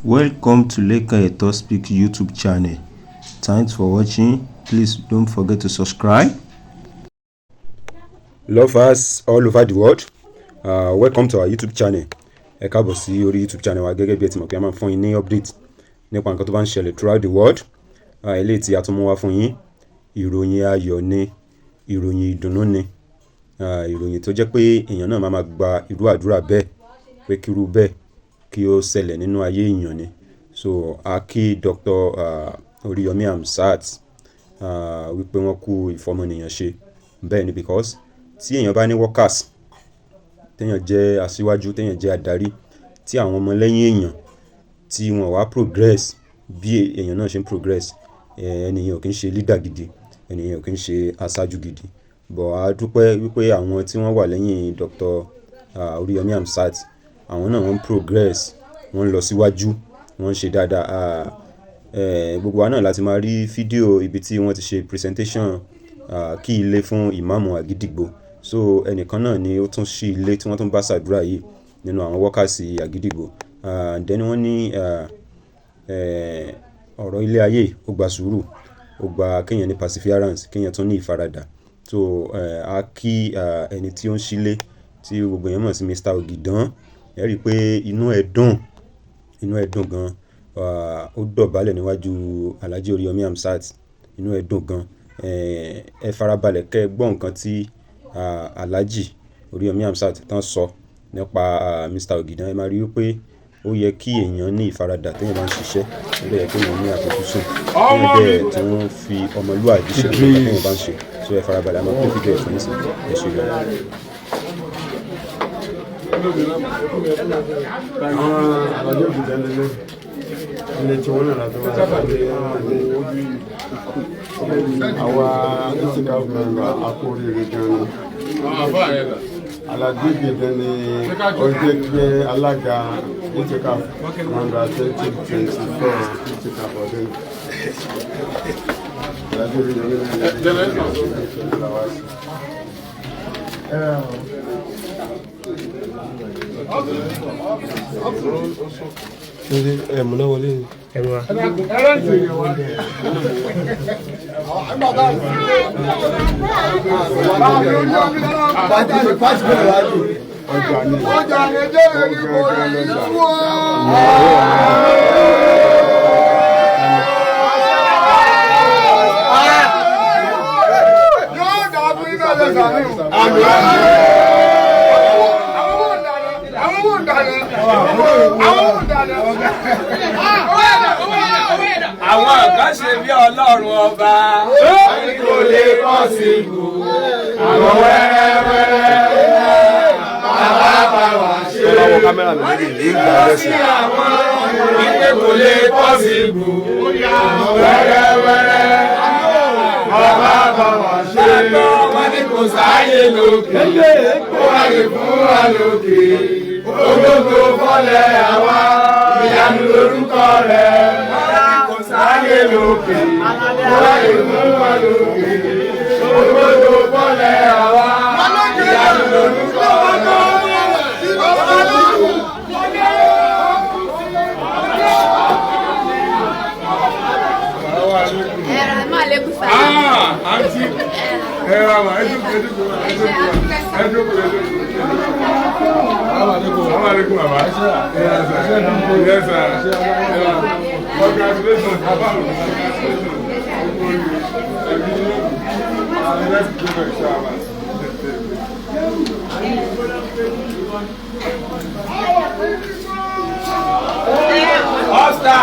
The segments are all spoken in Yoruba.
Welcome to Leka Eto Speak YouTube channel. Thanks for watching. Please don't forget to subscribe. Lovers all over the world, welcome to our YouTube channel. Ẹ káàbọ̀ sí orí YouTube channel wa gẹ́gẹ́ bí ẹ ti mọ̀ pé a máa ń fún yín ní update nípa nǹkan tó bá ń ṣẹlẹ̀ throughout the world. Eléyìí tí a tún mú wá fún yín, ìròyìn ayọ̀ ni, ìròyìn ìdùnnú ni, ìròyìn tó jẹ́ pé èèyàn náà máa gba irú àdúrà bẹ́ẹ̀ pé kí irú bẹ́ẹ̀ kí ó ṣẹlẹ̀ nínú ayé èèyàn ni. So a kí Dr. Oriyomi Hamzat wípé wọ́n kú ìfọmọnìyàn ṣe bẹ́ẹ̀ ni, because tí èèyàn bá ní workers, téèyàn jẹ́ aṣíwájú, téèyàn jẹ́ adarí, tí àwọn ọmọ lẹ́yìn èèyàn tí wọ́n wá progress bí èèyàn náà ṣe ń progress, ènìyàn ò kí ń ṣe leader gidi, ènìyàn ò kí ń ṣe aṣáájú gidi. But a dúpẹ́ wípé àwọn tí wọ́n wà lẹ́yìn Dr. Oriyomi Hamzat, àwọn náà wọ́n progress, wọ́n lọ síwájú, wọ́n ṣe dáadáa. Gbogbo wa náà láti máa rí fídíò ibi tí wọ́n ti ṣe presentation kí ilé fún ìmáàmù Agidigbo. So ẹnìkan náà ni ó tún ṣí ilé tí wọ́n tún bá ṣàdúrà yìí nínú àwọn workers Agidigbo. Then wọ́n ní ọ̀rọ̀ ilé ayé ó gba sùúrù, ó gba kéèyàn ní perseverance, kéèyàn tún ní ìfaradà. So a kí ẹni tí ó ń ṣílé tí gbogbo èèyàn mọ̀ sí Mr. Ogidan. Ẹ rí i pé inú ẹ̀ dùn gan. Ó dọ̀bálẹ̀ níwájú Alhaji Oriyomi Hamzat, inú ẹ̀ dùn gan. Ẹ farabalẹ̀ kẹ́ ẹ gbọ́ nǹkan tí Alhaji Oriyomi Hamzat tán sọ nípa Mr. Ogidan. Ẹ máa rí i pé ó yẹ kí èèyàn ní ìfaradà téèyàn bá ń ṣiṣẹ́, ó yẹ kí èèyàn ní àfojúsùn, téèyàn dẹ̀ tí wọ́n fi ọmọlúwàbí ṣe nípa téèyàn bá ń ṣe. So ẹ farabalẹ̀, a máa pín fídíò ẹ̀ fún yín sí. Ẹ ṣe lọ. Àwọn àlàjì Ògìdán lélẹ̀ ilé tí wọ́n náà láti wá sáré àwa ìsìnká mẹ́rin àkórí rẹ̀ gan ni. Àlàjì Ògìdán ni ó jẹ́ pé alága ìsìnká nàmbà 2024 ìsìnká ọdún. Àlàjì Ògìdán múná wọlé ni. Àwọn kan ṣe bí Ọlọ́run ọba kò lè kọ́ sí ibù. Àwọn wẹ́rẹ́wẹ́rẹ́ bàbá bá wà ṣe. Wọ́n ní kí wọ́n sí àwọn ìpè kò lè kọ́ sí ibù. Àwọn wẹ́rẹ́wẹ́rẹ́ bàbá bá wà ṣe. Wọ́n ní kò sáyé lókè, kó wáyé fún wa lókè. Ológo fọ́lẹ̀ àwa, ìyanu lórúkọ rẹ̀. Kò sáyé lókè, kó wáyé fún wa lókè. Ológo fọ́lẹ̀ àwa, ìyanu lórúkọ rẹ̀. Àǹtí ẹ̀rọ àwọn ẹ̀dúkú. Assalamu alaikum baba. Yes sir. Congratulations baba. Let's give it a shot. Osta.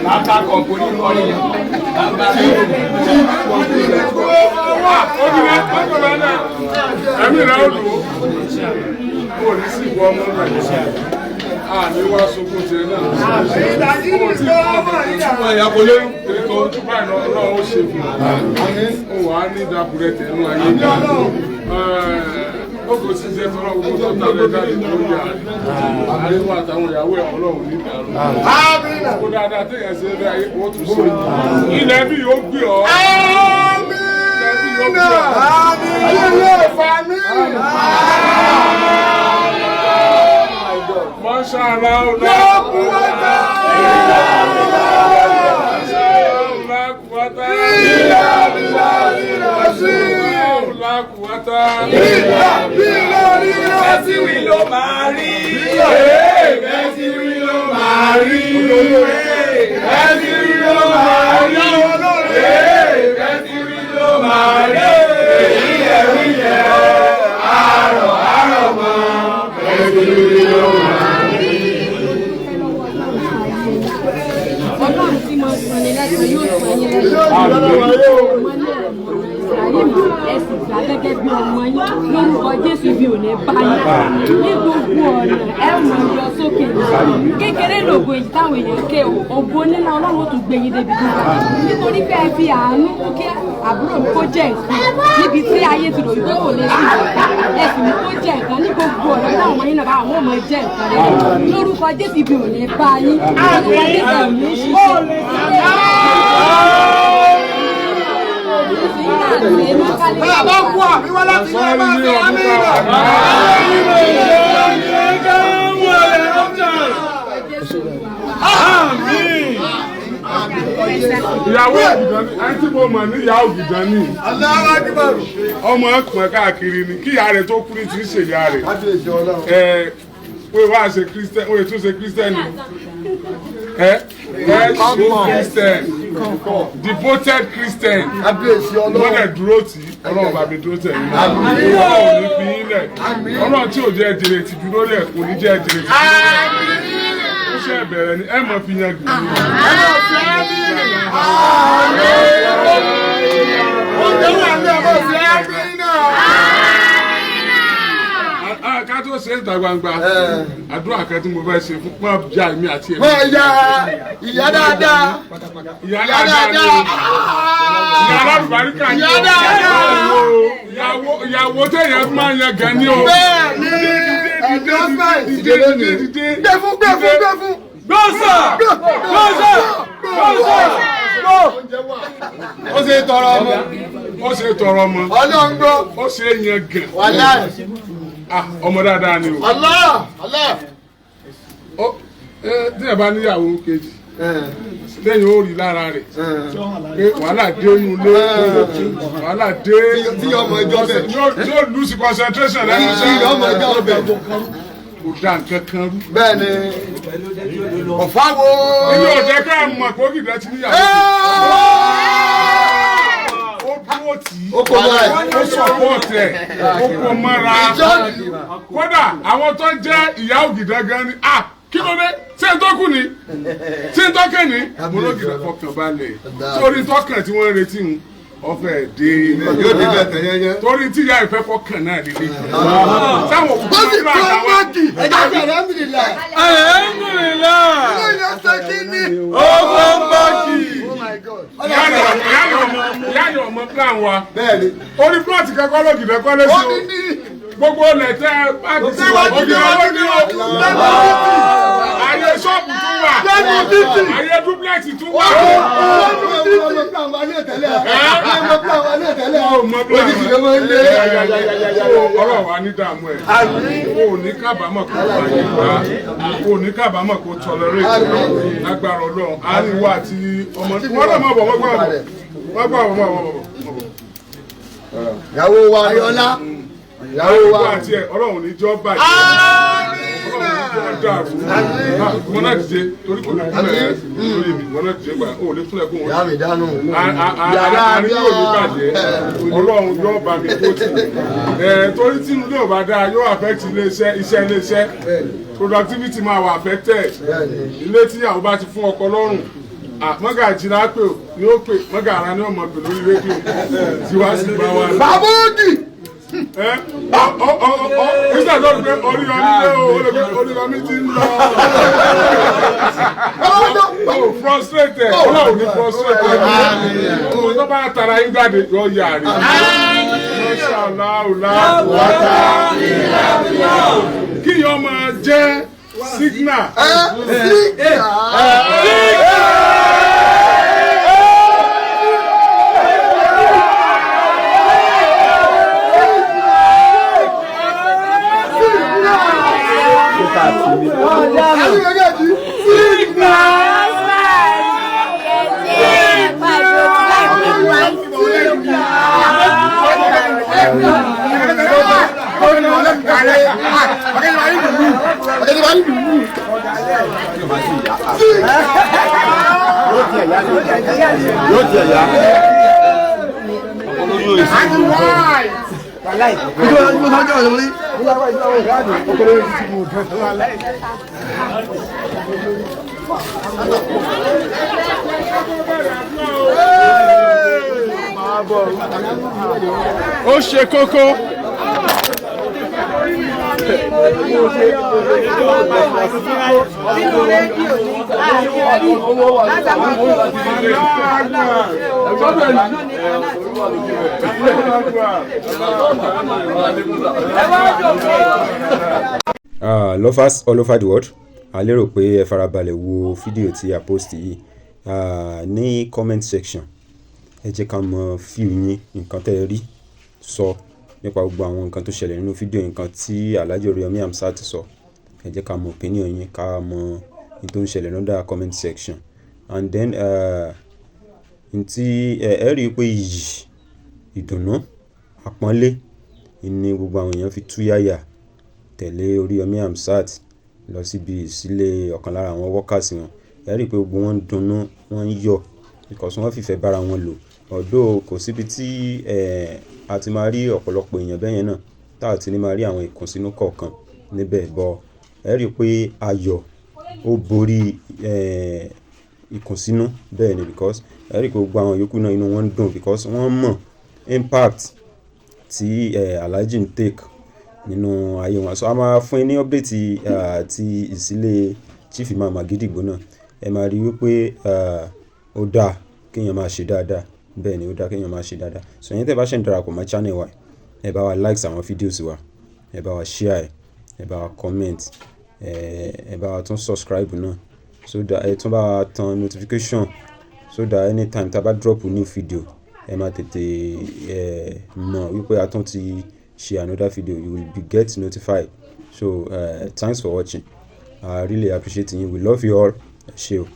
Bàbá kọ̀ọ̀kọ̀ ní ọ̀rẹ́ yẹn. Bàbá ẹ̀mí rẹ̀ ó lò ó ní sí ìwọ ọmọ rẹ̀ ní wá sókún tiẹ̀ náà. Ìdájí ní sọ ọmọ ìyá. Ọmọ ìyá kò lérú ètò ojúbà náà Ọlọ́run ó ṣe fún un. Ó wà á ní ìdákùrẹ́ tẹ̀lú ayé mi. Ó kò sí jẹ́ tọ́lọ́ gbogbo tó tàbí jáde lórí àríwá àtàwọn ìyàwó ẹ̀ Ọlọ́run ní ìdàrú. Ó dáadáa téèyàn ṣe é dá ayé kó tún ṣe. Ilẹ̀ bí yóò gbé ọ. gẹ́gẹ́ bí ọmọ yín lórúkọ Jésù bí ò ní báyìí ní gbogbo ọ̀nà ẹ mọ̀ lọ sókè kékeré lògo èyí táwọn èèyàn ké ògo nílá Ọlọ́run tún gbé yín débi gíga nítorí pé ẹ fi àánú kí àbúrò mi kó jẹ́ nǹkan níbi tí ayé ti rò wípé kò lè sí nǹkan ẹ sì ní kó jẹ́ nǹkan ní gbogbo ọ̀nà táwọn ọmọ yín náà àwọn ọmọ jẹ́ nǹkan rẹ̀ lórúkọ Jésù bí ò ní báyìí lórúkọ Jésù ò ní ṣiṣẹ́. Bàbá kú àbí wọ́n láti ṣe máa ṣe àmì ìgbà. Ìyàwó ògìdán ní ẹni tí mo mọ̀ ní ìyá ògìdán ní. Ọmọ ẹ̀pọ̀n káàkiri ni kí ìyá rẹ̀ tó kú ní ti ń ṣe ìyá rẹ̀. Wọ́n wá ṣe Christian, wọ́n tún ṣe Christian ni. Christian, devoted Christian. Wọ́n dẹ̀ dúró tì í, Ọlọ́run bá mi dúró tẹ̀ yín. Ọlọ́run ò ní fi yín lẹ̀. Ọlọ́run tí ò jẹ́ jèrè ti dúró lẹ̀ kò ní jẹ́ jèrè ti dúró lẹ̀. Ó ṣe bẹ̀rẹ̀ ni ẹ mọ̀ fi yan gbìyànjú. Ká tó ṣe ìta gbangba, àdúrà kan tí mo fẹ́ ṣe fún pọ́n já èmi àti èmi. Ìyá dáadáa. Ìyá dáadáa. Ìyá alábùbáríkà ni. Ìyá dáadáa. Ìyàwó téèyàn máa ń yan gan ni o. Bẹ́ẹ̀ni, dìde. Gbé fún. Gbọ́sà. Ó ṣe tọrọ ọmọ. Ọlọ́run gbọ́. Ó ṣe yan gan. Wàláhì. Ọmọ dáadáa ni o. Allah. Tí ẹ bá níyàwó kejì lẹ́yìn ó rí lára rẹ̀ pé wàhálà dé oyún lé wàhálà dé tí ọmọ ẹjọ́ bẹ̀ yóò lose concentration lẹ́nu iṣẹ́ ọmọ ẹjọ́ bẹ̀ kò dá nǹkan kan rú. Bẹ́ẹ̀ni ọ̀fáwo. ilé ọ̀jẹ̀ ká mọ̀ pé ó kìí dẹ́tí níyàwó ó dúró tì í ó sọ̀pọ̀tì ẹ̀ ó kó mọ́ra kódà àwọn tó jẹ́ ìyá ògìdá gan ni kí ló dé ṣé n tó kù ni ṣé n tó kẹ́ ni àmúlògìdá fọkàn balẹ̀ torí tọkàn tí wọ́n ń retí ń ọfẹ dé yóò dé bẹ́ẹ̀ tẹ yẹn. torí tí ìyá ìfẹ́ fọkàn náà lè lè sáwọn òkú tó sì tó mọ́ọ̀kì ẹ̀jẹ̀ sí alhamdulillah. ilé ìyẹsẹ̀ kí ni. ó fọ́ mọ́ọ̀kì. ìyá ni ọmọ plan wa orí plọ̀tì kankan lógìdá kọ́lé sí o gbogbo lẹ̀tẹ̀ báàgì sí wa ògìdá ayé ṣọ́ọ̀bù tún wà ayé dúplẹ̀tì tún wà. ọ̀rọ̀ wa ní dààmú ẹ̀ kò ní kábàámọ̀ kó wáyé gbá kò ní kábàámọ̀ kó tolerate lágbára Ọlọ́run àríwá àti ọmọ wọn náà mọ̀ bọ̀ wọ́n gbà wọ́n. ìyàwó wa Ayọ̀lá ìyàwó wa àti ẹ̀ Ọlọ́run ní jọ́ bàjẹ́ wọn náà dìde torí kò ní kúlẹ̀ lórí mi wọn náà dìde gbà ó lè kúlẹ̀ kó wọn. yàrá mi dánú. àárín yóò ní bàjẹ́ Ọlọ́run yóò bá mi kó tì torí tí inú yóò bá dáa yóò affect iṣẹ́ iléeṣẹ́ productivity máa wà affected ilé tí àwọn bá ti fún ọkọ lọ́rùn mọ́gàjì náà pè ní ó pè mọ́gàrá ní ọmọ pè lórí rédíò tí wàá sì bá wà. Bàbóòdì. Ìgbà tó ń gbé Oriyomi lé o, Oriyomi ti ń lọ. Frustrated, Ọlọ́run ní frustrated. Ọmọ tó bá tara yín jáde yọ yàrá. Kí yọ máa jẹ́ signal. Ó ṣe kókó. Lovers all over the world, a lérò pé ẹ farabalẹ̀ wo fídíò tí a post yìí. Ní comment section ẹ jẹ́ ká mọ fíù yín, nǹkan tẹ́ ẹ rí sọ nípa gbogbo àwọn nǹkan tó ṣẹlẹ̀ nínú fídíò, nǹkan tí Alhaji Oriyomi Hamzat sọ. Ẹ jẹ́ ká mọ opinion yín, ká mọ ní tó ń ṣẹlẹ̀ lọ́dà comment section. And then ntí ẹ rí i pé iyì, ìdùnnú, àpọ́nlé ni gbogbo àwọn èèyàn fi túyàyà tẹ̀lé Oriyomi Hamzat lọ síbi ìsílẹ̀ ọ̀kan lára àwọn workers wọn. Ẹ rí i pé gbogbo wọn ń dunnú, wọ́n ń yọ̀ because wọ́n fìfẹ́ bára wọn lò. Although kò síbi tí a ti máa rí ọ̀pọ̀lọpọ̀ èèyàn bẹ́yẹn náà tá a ti ní máa rí àwọn ìkùnsínú kọ̀ọ̀kan níbẹ̀, bọ̀ ẹ rí i pé ayọ̀ ó borí ìkùnsínú bẹ́ẹ̀ ni, because ẹ rí i pé gbogbo àwọn yòókù náà inú wọn ń dùn because wọ́n mọ̀ impact tí Alhaji ń take nínú ayé wọn. So a máa fún yín ní update ti ìsílẹ̀ Chief Imam Agidigbo náà. Ẹ máa rí i wípé ó dáa kéèyàn máa ṣe dáadáa, bẹ́ẹ̀ ni ó dáa kéèyàn máa ṣe dáadáa. So ẹ̀yin tẹ́ bá ṣe ń darapọ̀ mọ́ channel wa, ẹ bá wa likes àwọn videos wa, ẹ bá wa share, ẹ bá wa comment, ẹ bá wa tún subscribe náà, so that ẹ tún bá wa tan notification so that anytime tá bá drop new video ẹ máa tètè mọ̀ wípé a tún ti ṣe another video, you will be get notified. So thanks for watching. I really appreciate you. We love you all. Ṣé o.